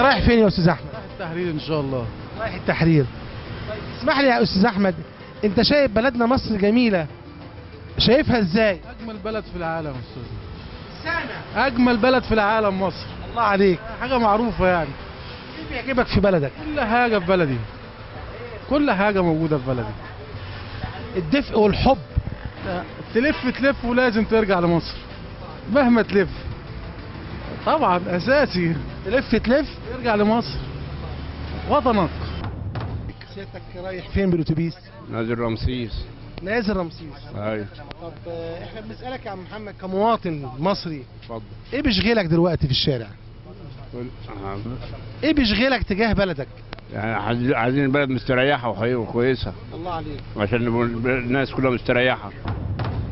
رايح فين يا استاذ احمد؟ رايح التحرير ان شاء الله. رايح التحرير. اسمح لي يا استاذ احمد، انت شايف بلدنا مصر جميله، شايفها ازاي؟ اجمل بلد في العالم يا استاذ. سامع. اجمل بلد في العالم مصر. الله عليك. حاجه معروفه يعني. ايه بيعجبك في بلدك؟ كل حاجه في بلدي، كل حاجه موجوده في بلدي. الدفء والحب. تلف ولازم ترجع لمصر مهما تلف، طبعا اساسي تلف ترجع لمصر وطنك. سيادتك رايح فين بالاتوبيس؟ نازل رمسيس. نازل رمسيس. ايوه. طب احنا بنسالك يا عم محمد كمواطن مصري، اتفضل. ايه بيشغلك دلوقتي في الشارع؟ ايه بيشغلك تجاه بلدك؟ يعني عايزين البلد مستريحه وكويسه. الله عليك. عشان الناس كلها مستريحه.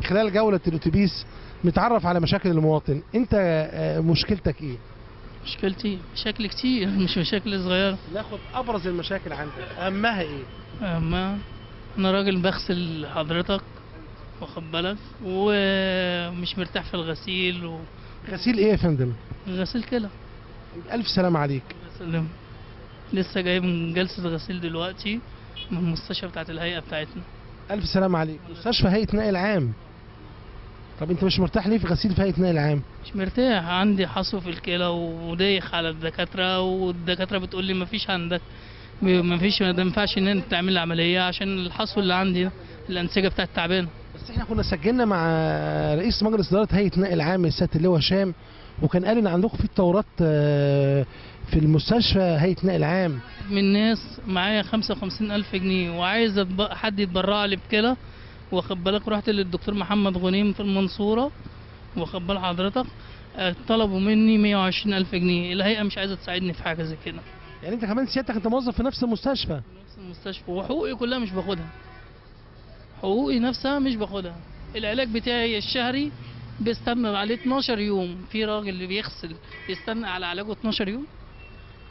خلال جوله الاتوبيس نتعرف على مشاكل المواطن، انت مشكلتك ايه؟ مشكلتي مشاكل كتير، مش مشاكل صغيرة. ناخد ابرز المشاكل عندك، اهمها ايه؟ أما أنا راجل بغسل حضرتك، واخد بالك، ومش مرتاح في الغسيل غسيل ايه يا فندم؟ غسيل كلى. الف سلام عليك. سلام. لسه جاي من جلسة غسيل دلوقتي من المستشفى بتاعت الهيئة بتاعتنا. الف سلام عليك. مستشفى هيئة نقل عام. طب انت مش مرتاح ليه في غسيل في هيئة نقل عام؟ مش مرتاح، عندي حصو في الكلى ودايخ على الدكاترة، والدكاترة بتقول لي مفيش عندك، مفيش، ما ينفعش ان انت تعمل عملية عشان الحصو اللي عندي ده، الأنسجة بتاعت تعبانة. بس احنا كنا سجلنا مع رئيس مجلس إدارة هيئة نقل عام السيد اللواء هشام، وكان قال ان عندكم في التورات في المستشفى هيئة نقل عام. من ناس معايا 55,000 جنيه وعايز حد يتبرع لي بكلى، واخد بالك، رحت للدكتور محمد غنيم في المنصورة، واخد بال حضرتك، طلبوا مني 120,000 جنيه، الهيئة مش عايزة تساعدني في حاجة زي كده. يعني انت كمان سيادتك انت موظف في نفس المستشفى؟ نفس المستشفى، وحقوقي كلها مش باخدها، حقوقي نفسها مش باخدها. العلاج بتاعي الشهري بيستنى عليه 12 يوم، في راجل اللي بيغسل يستنى على علاجه 12 يوم.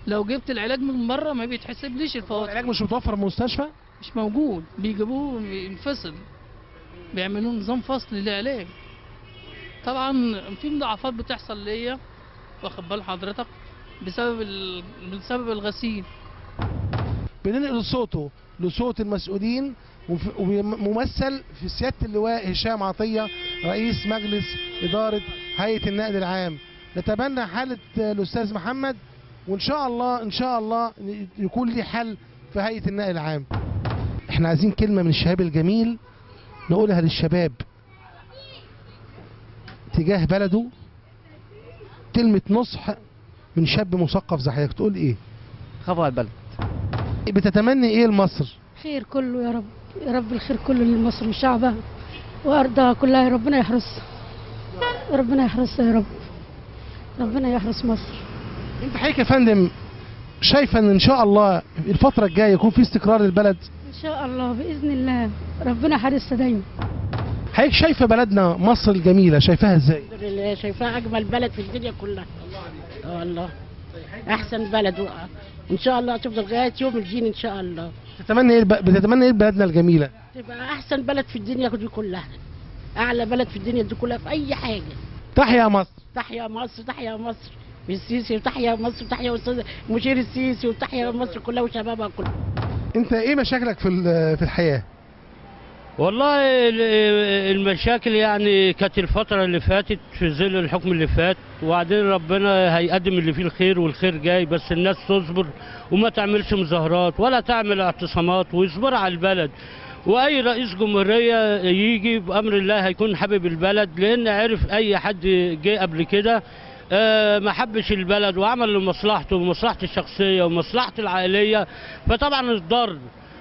لو جبت العلاج من بره ما بيتحسبليش الفواتير. العلاج مش متوفر في المستشفى؟ مش موجود، بيجيبوه ينفصل، بيعملوا نظام فصل للعلاج. طبعا في مضاعفات بتحصل ليا، واخد بال حضرتك، بسبب الغسيل. بننقل صوته لصوت المسؤولين، وممثل في سيادة اللواء هشام عطية رئيس مجلس إدارة هيئة النقل العام. نتمنى حالة الأستاذ محمد، وإن شاء الله إن شاء الله يكون لي حل في هيئة النقل العام. إحنا عايزين كلمة من الشباب الجميل نقولها للشباب تجاه بلده، كلمة نصح من شاب مثقف زي حضرتك، تقول إيه؟ خافوا على البلد. بتتمني إيه لمصر؟ خير كله يا رب، يا رب الخير كله لمصر وشعبها وأرضها كلها، يا ربنا يحرسها، ربنا يحرسها يا رب، ربنا يحرس مصر. انت حضرتك يا فندم شايفه ان شاء الله الفتره الجايه يكون في استقرار للبلد؟ إن شاء الله بإذن الله، ربنا حارسها دايما. حضرتك شايفه بلدنا مصر الجميله شايفاها ازاي؟ الحمد لله، شايفاها أجمل بلد في الدنيا كلها. والله أحسن بلد، وإن شاء الله تفضل لغاية يوم الدين إن شاء الله. بتتمنى ايه بلدنا الجميله؟ تبقى أحسن بلد في الدنيا دي كلها، أعلى بلد في الدنيا دي كلها في أي حاجة. تحيا مصر. تحيا مصر، تحيا مصر بالسيسي، وتحيا مصر، وتحيا أستاذ مشير السيسي، وتحيا مصر كلها وشبابها كلها. انت ايه مشاكلك في الحياه؟ والله المشاكل يعني كانت الفترة اللي فاتت في ظل الحكم اللي فات، وبعدين ربنا هيقدم اللي فيه الخير، والخير جاي، بس الناس تصبر وما تعملش مظاهرات ولا تعمل اعتصامات، ويصبر على البلد. واي رئيس جمهورية يجي بأمر الله هيكون حابب البلد، لان عرف اي حد جه قبل كده ما حبش البلد وعمل لمصلحته ومصلحته الشخصية ومصلحته العائلية، فطبعا الضر.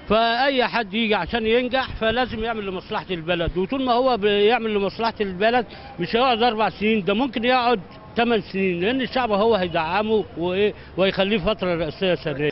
فأي حد يجي عشان ينجح فلازم يعمل لمصلحة البلد، وطول ما هو بيعمل لمصلحة البلد مش هيقعد 4 سنين، ده ممكن يقعد 8 سنين، لأن الشعب هو هيدعمه ويخليه فترة رئاسية سرية.